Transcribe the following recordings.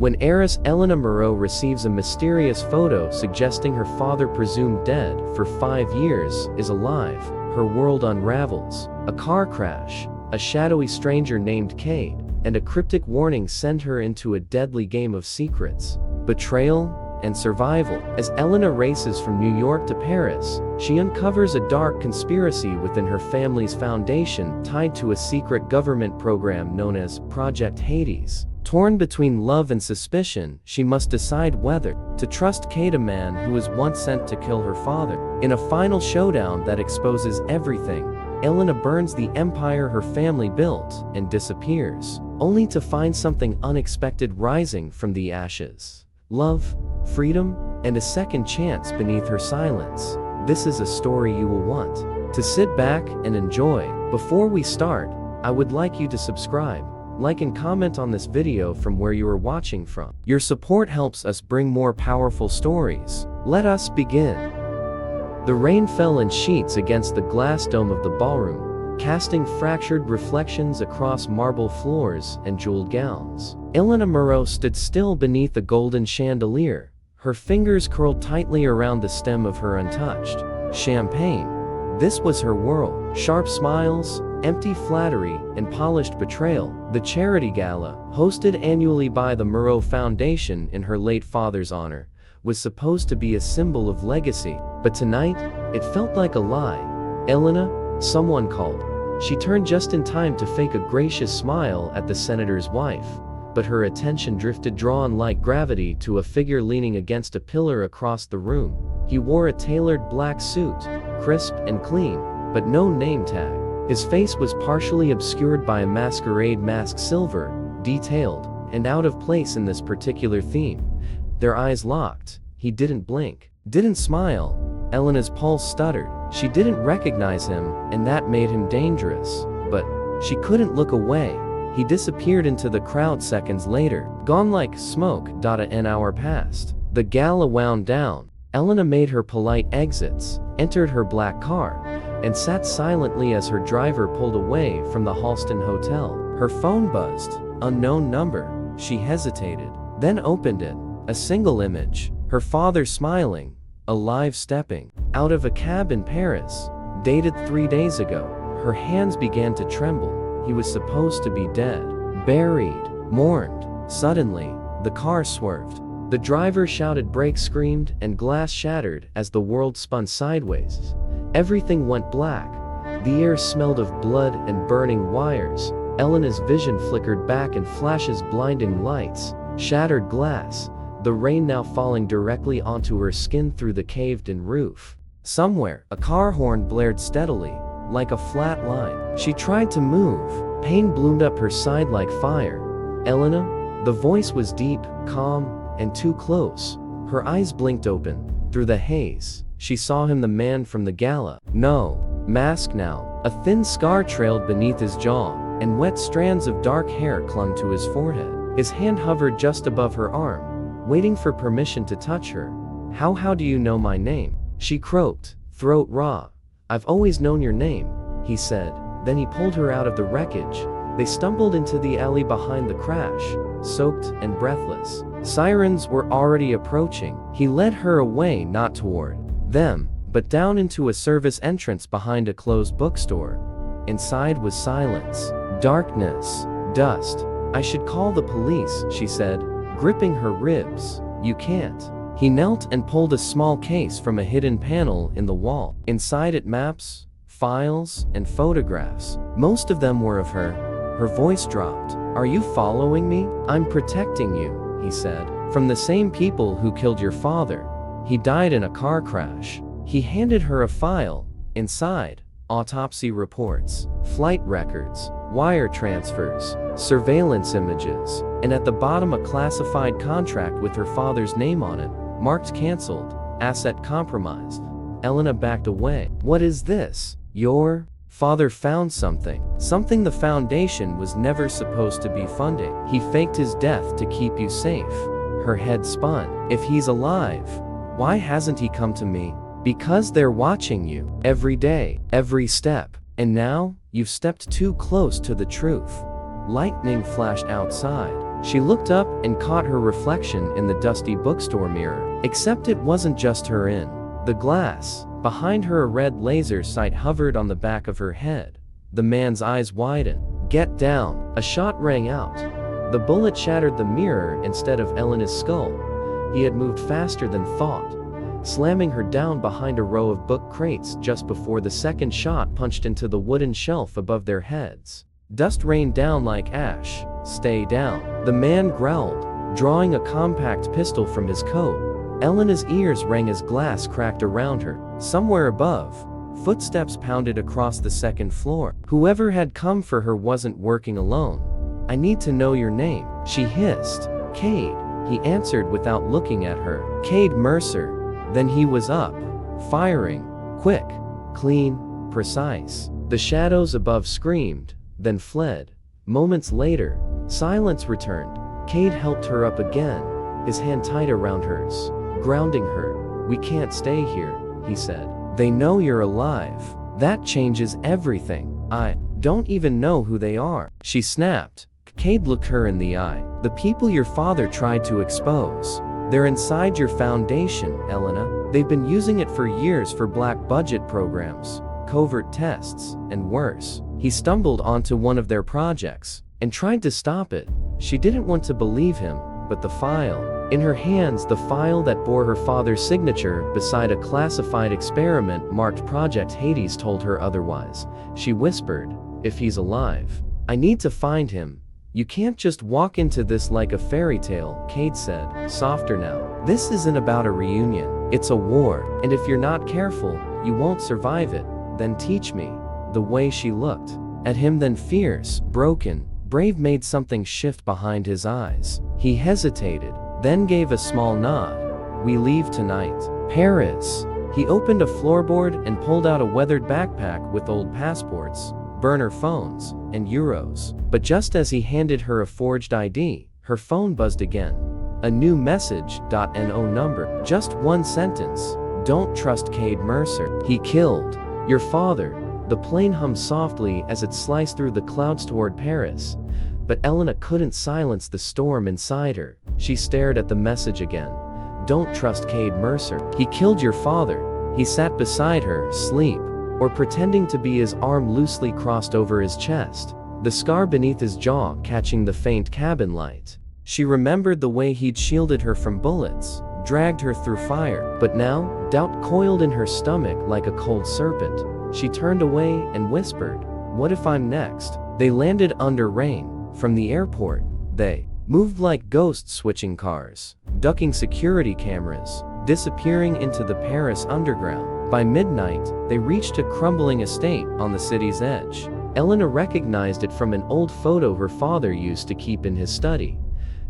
When heiress Elena Moreau receives a mysterious photo suggesting her father, presumed dead for 5 years, is alive, her world unravels. A car crash, a shadowy stranger named Kade, and a cryptic warning send her into a deadly game of secrets, betrayal, and survival. As Elena races from New York to Paris, she uncovers a dark conspiracy within her family's foundation tied to a secret government program known as Project Hades. Torn between love and suspicion, she must decide whether to trust Kade, a man who was once sent to kill her father. In a final showdown that exposes everything, Elena burns the empire her family built and disappears, only to find something unexpected rising from the ashes. Love, freedom, and a second chance beneath her silence. This is a story you will want to sit back and enjoy. Before we start, I would like you to subscribe, like and comment on this video from where you are watching from. Your support helps us bring more powerful stories. Let us begin. The rain fell in sheets against the glass dome of the ballroom, casting fractured reflections across marble floors and jeweled gowns. Elena Moreau stood still beneath the golden chandelier, her fingers curled tightly around the stem of her untouched champagne. This was her world. Sharp smiles, empty flattery, and polished betrayal. The charity gala, hosted annually by the Moreau Foundation in her late father's honor, was supposed to be a symbol of legacy, but tonight, it felt like a lie. "Elena," someone called. She turned just in time to fake a gracious smile at the senator's wife, but her attention drifted, drawn like gravity, to a figure leaning against a pillar across the room. He wore a tailored black suit, crisp and clean, but no name tag. His face was partially obscured by a masquerade mask, silver, detailed, and out of place in this particular theme. Their eyes locked. He didn't blink, didn't smile. Elena's pulse stuttered. She didn't recognize him, and that made him dangerous. But she couldn't look away. He disappeared into the crowd seconds later, gone like smoke. An hour passed. The gala wound down. Elena made her polite exits, entered her black car, and sat silently as her driver pulled away from the Halston Hotel. Her phone buzzed. Unknown number. She hesitated, then opened it. A single image. Her father smiling, alive, stepping out of a cab in Paris, dated 3 days ago. Her hands began to tremble. He was supposed to be dead, buried, mourned. Suddenly, the car swerved. The driver shouted, brakes screamed, and glass shattered as the world spun sideways. Everything went black. The air smelled of blood and burning wires. Elena's vision flickered back in flashes, blinding lights, shattered glass, the rain now falling directly onto her skin through the caved-in roof. Somewhere, a car horn blared steadily, like a flat line. She tried to move. Pain bloomed up her side like fire. "Elena?" The voice was deep, calm, and too close. Her eyes blinked open. Through the haze, she saw him, the man from the gala. No mask now. A thin scar trailed beneath his jaw, and wet strands of dark hair clung to his forehead. His hand hovered just above her arm, waiting for permission to touch her. How do you know my name?" she croaked, throat raw. "I've always known your name," he said. Then he pulled her out of the wreckage. They stumbled into the alley behind the crash, soaked and breathless. Sirens were already approaching. He led her away, not toward them, but down into a service entrance behind a closed bookstore. Inside was silence, darkness, dust. "I should call the police," she said, gripping her ribs. "You can't." He knelt and pulled a small case from a hidden panel in the wall. Inside it, maps, files, and photographs. Most of them were of her. Her voice dropped. "Are you following me?" "I'm protecting you," he said, "from the same people who killed your father. He died in a car crash." He handed her a file. Inside, autopsy reports, flight records, wire transfers, surveillance images, and at the bottom a classified contract with her father's name on it, marked canceled, asset compromised. Elena backed away. "What is this?" "Your father found something the foundation was never supposed to be funding. He faked his death to keep you safe." Her head spun. "If he's alive, why hasn't he come to me?" "Because they're watching you, every day, every step. And now, you've stepped too close to the truth." Lightning flashed outside. She looked up and caught her reflection in the dusty bookstore mirror. Except it wasn't just her in the glass. Behind her a red laser sight hovered on the back of her head. The man's eyes widened. "Get down." A shot rang out. The bullet shattered the mirror instead of Elena's skull. He had moved faster than thought, slamming her down behind a row of book crates just before the second shot punched into the wooden shelf above their heads. Dust rained down like ash. "Stay down," the man growled, drawing a compact pistol from his coat. Elena's ears rang as glass cracked around her. Somewhere above, footsteps pounded across the second floor. Whoever had come for her wasn't working alone. "I need to know your name," she hissed. "Kade," he answered without looking at her. "Kade Mercer." Then he was up, firing, quick, clean, precise. The shadows above screamed, then fled. Moments later, silence returned. Kade helped her up again, his hand tight around hers, grounding her. "We can't stay here," he said. "They know you're alive. That changes everything. I don't even know who they are," she snapped. Kade looked her in the eye. "The people your father tried to expose. They're inside your foundation, Elena. They've been using it for years for black budget programs, covert tests, and worse." He stumbled onto one of their projects and tried to stop it. She didn't want to believe him, but the file. In her hands, the file that bore her father's signature beside a classified experiment marked Project Hades told her otherwise. She whispered, "If he's alive, I need to find him." "You can't just walk into this like a fairy tale," Kade said, softer now. "This isn't about a reunion. It's a war, and if you're not careful, you won't survive it. Then teach me." The way she looked at him, then fierce, broken, brave, made something shift behind his eyes. He hesitated, then gave a small nod. "We leave tonight." "Paris." He opened a floorboard and pulled out a weathered backpack with old passports, burner phones, and euros. But just as he handed her a forged ID, her phone buzzed again. A new message, .no number. Just one sentence. "Don't trust Kade Mercer. He killed your father." The plane hummed softly as it sliced through the clouds toward Paris. But Elena couldn't silence the storm inside her. She stared at the message again. "Don't trust Kade Mercer. He killed your father." He sat beside her, asleep, or pretending to be, his arm loosely crossed over his chest, the scar beneath his jaw catching the faint cabin light. She remembered the way he'd shielded her from bullets, dragged her through fire. But now, doubt coiled in her stomach like a cold serpent. She turned away and whispered, "What if I'm next?" They landed under rain. From the airport, they moved like ghosts, switching cars, ducking security cameras, disappearing into the Paris underground. By midnight, they reached a crumbling estate on the city's edge. Elena recognized it from an old photo her father used to keep in his study.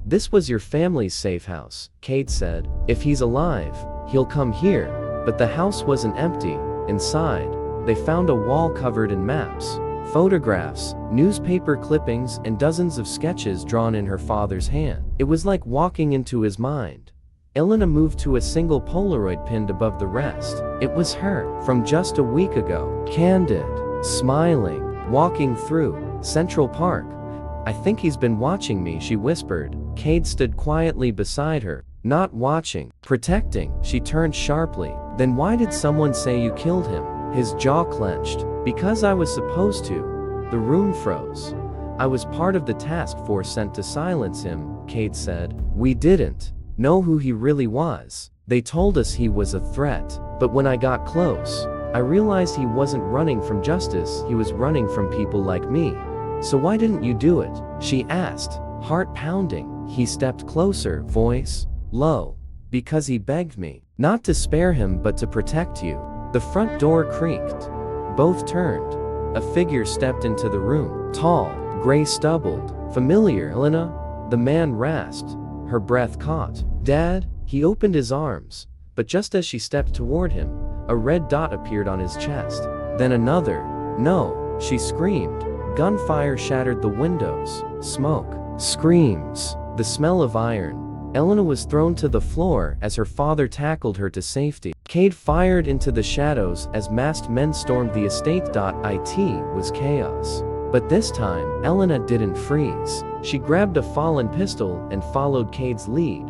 "This was your family's safe house," Kade said. "If he's alive, he'll come here." But the house wasn't empty. Inside, they found a wall covered in maps, photographs, newspaper clippings, and dozens of sketches drawn in her father's hand. It was like walking into his mind. Elena moved to a single Polaroid pinned above the rest. It was her, from just a week ago. Candid, smiling, walking through Central Park. "I think he's been watching me," she whispered. Kade stood quietly beside her. "Not watching, protecting." She turned sharply. "Then why did someone say you killed him?" His jaw clenched. "Because I was supposed to." The room froze. "I was part of the task force sent to silence him," Kade said. "We didn't know who he really was. They told us he was a threat. But when I got close, I realized he wasn't running from justice, he was running from people like me." "So why didn't you do it?" she asked, heart pounding. He stepped closer, voice low. "Because he begged me. Not to spare him, but to protect you." The front door creaked. Both turned. A figure stepped into the room. Tall, gray-stubbled. "Familiar, Elena?" The man rasped. Her breath caught. "Dad?" He opened his arms. But just as she stepped toward him, a red dot appeared on his chest. Then another. "No!" she screamed. Gunfire shattered the windows. Smoke. Screams. The smell of iron. Elena was thrown to the floor as her father tackled her to safety. Kade fired into the shadows as masked men stormed the estate. It was chaos. But this time, Elena didn't freeze. She grabbed a fallen pistol and followed Kade's lead,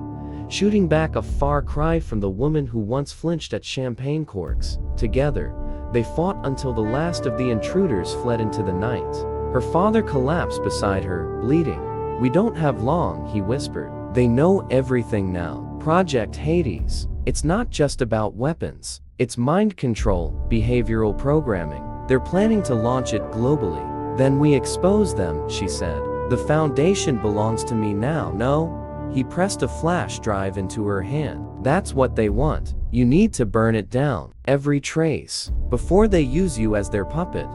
shooting back a far cry from the woman who once flinched at champagne corks. Together, they fought until the last of the intruders fled into the night. Her father collapsed beside her, bleeding. "We don't have long," he whispered. "They know everything now. Project Hades. It's not just about weapons. It's mind control, behavioral programming. They're planning to launch it globally. Then we expose them," she said. "The foundation belongs to me now, no?" He pressed a flash drive into her hand. "That's what they want. You need to burn it down. Every trace. Before they use you as their puppet."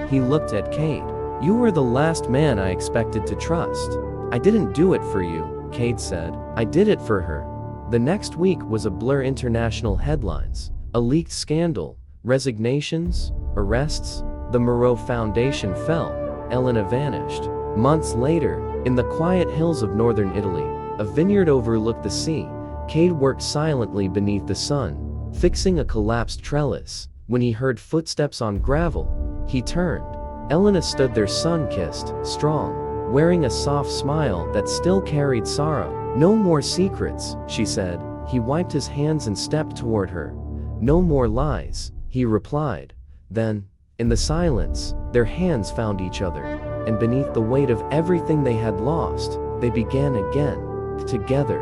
He looked at Kade. "You were the last man I expected to trust." "I didn't do it for you," Kade said. "I did it for her." The next week was a blur. International headlines. A leaked scandal. Resignations. Arrests. The Moreau Foundation fell. Elena vanished. Months later, in the quiet hills of northern Italy, a vineyard overlooked the sea. Kade worked silently beneath the sun, fixing a collapsed trellis. When he heard footsteps on gravel, he turned. Elena stood there, sun-kissed, strong, wearing a soft smile that still carried sorrow. "No more secrets," she said. He wiped his hands and stepped toward her. "No more lies," he replied. Then, in the silence, their hands found each other, and beneath the weight of everything they had lost, they began again, together.